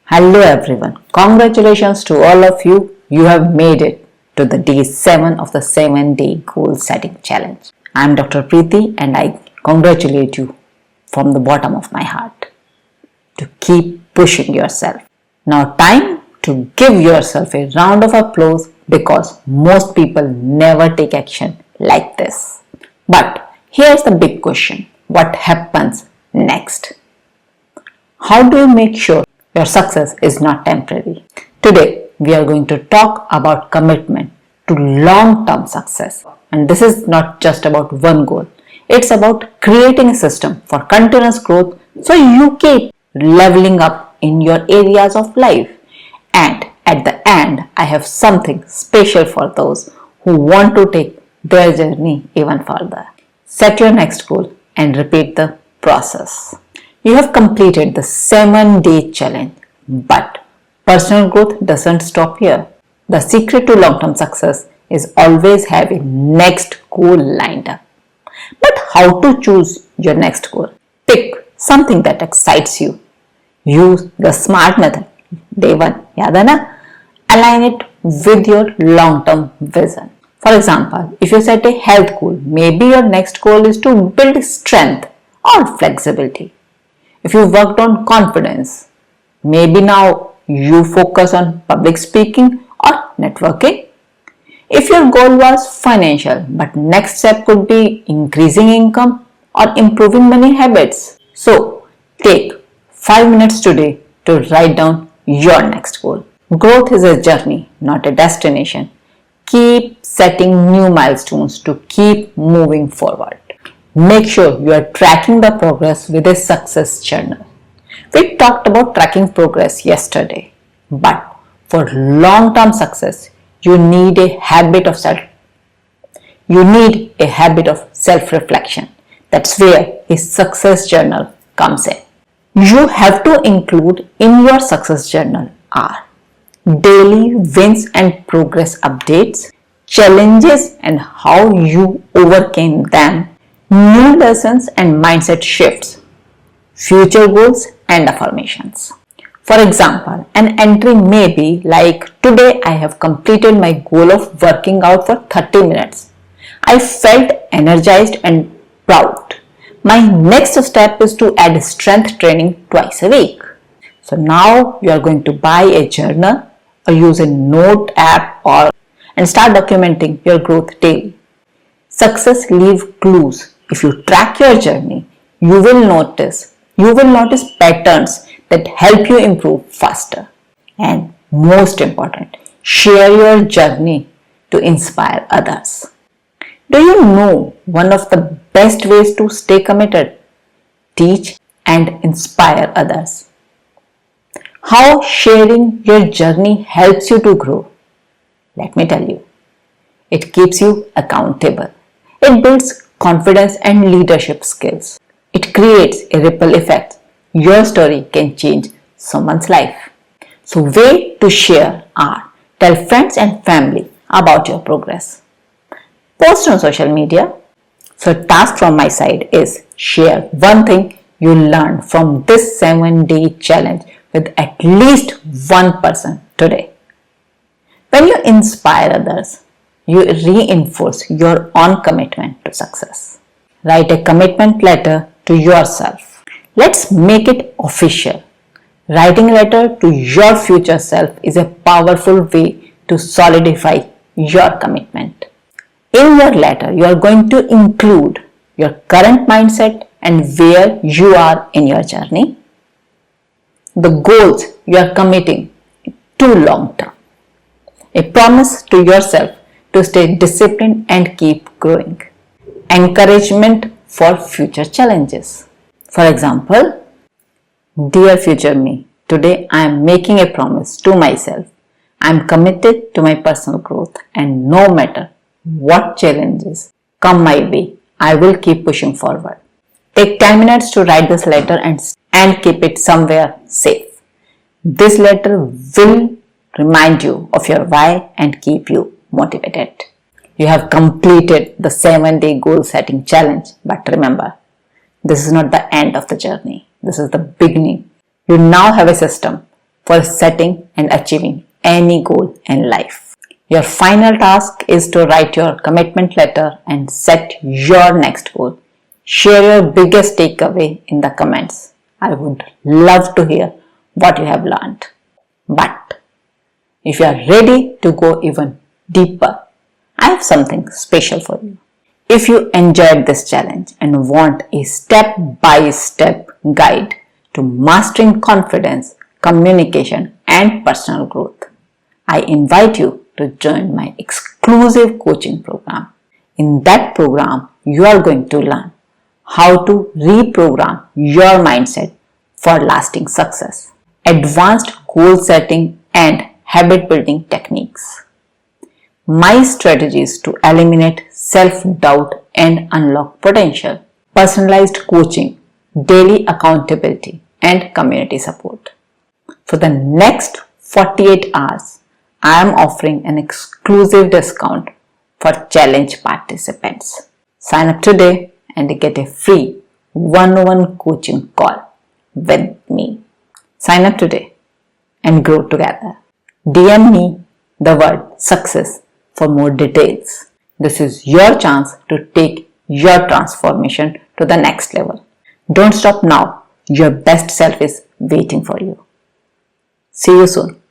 Hello everyone. Congratulations to all of you. You have made it to the day 7 of the 7-day goal setting challenge. I am Dr. Preeti and I congratulate you from the bottom of my heart to keep pushing yourself. Now time to give yourself a round of applause because most people never take action like this. But here's the big question. What happens next? How do you make sure your success is not temporary? Today, we are going to talk about commitment to long-term success. And this is not just about one goal. It's about creating a system for continuous growth so you keep leveling up in your areas of life. And at the end, I have something special for those who want to take their journey even further. Set your next goal and repeat the process. You have completed the 7-day challenge, but personal growth doesn't stop here. The secret to long-term success is always having next goal lined up. But how to choose your next goal? Pick something that excites you. Use the SMART method. Day 1, yaad hai na? Align it with your long-term vision. For example, if you set a health goal, maybe your next goal is to build strength or flexibility. If you worked on confidence, maybe now you focus on public speaking or networking. If your goal was financial, but next step could be increasing income or improving money habits. So take 5 minutes today to write down your next goal. Growth is a journey, not a destination. Keep setting new milestones to keep moving forward. Make sure you are tracking the progress with a success journal. We talked about tracking progress yesterday, but for long-term success, you need a habit of self-reflection. That's where a success journal comes in. You have to include in your success journal are daily wins and progress updates, challenges and how you overcame them, new lessons and mindset shifts, future goals and affirmations. For example, an entry may be like, today I have completed my goal of working out for 30 minutes. I felt energized and proud. My next step is to add strength training twice a week. So now you are going to buy a journal or use a note app and start documenting your growth daily. Success leaves clues. If you track your journey, you will notice patterns that help you improve faster. And most important, share your journey to inspire others. Do you know one of the best ways to stay committed? Teach and inspire others. How sharing your journey helps you to grow? Let me tell you. It keeps you accountable. It builds confidence and leadership skills. It creates a ripple effect. Your story can change someone's life. So way to share are tell friends and family about your progress. Post on social media. So task from my side is share one thing you learned from this 7-day challenge with at least one person today. When you inspire others, you reinforce your own commitment to success. Write a commitment letter to yourself. Let's make it official. Writing a letter to your future self is a powerful way to solidify your commitment. In your letter, you are going to include your current mindset and where you are in your journey, the goals you are committing to long term, a promise to yourself to stay disciplined and keep growing, encouragement for future challenges. For example, dear future me, today I am making a promise to myself. I am committed to my personal growth and no matter what challenges come my way, I will keep pushing forward. Take 10 minutes to write this letter and keep it somewhere safe. This letter will remind you of your why and keep you motivated. You have completed the 7-day goal setting challenge, but remember, this is not the end of the journey. This is the beginning. You now have a system for setting and achieving any goal in life. Your final task is to write your commitment letter and set your next goal. Share your biggest takeaway in the comments. I would love to hear what you have learned. But if you are ready to go even deeper, I have something special for you. If you enjoyed this challenge and want a step-by-step guide to mastering confidence, communication, and personal growth, I invite you to join my exclusive coaching program. In that program, you are going to learn how to reprogram your mindset for lasting success, advanced goal setting and habit building techniques, my strategies to eliminate self-doubt and unlock potential, personalized coaching, daily accountability, and community support. For the next 48 hours, I am offering an exclusive discount for challenge participants. Sign up today and get a free one-on-one coaching call with me. Sign up today and grow together. DM me the word success for more details. This is your chance to take your transformation to the next level. Don't stop now. Your best self is waiting for you. See you soon.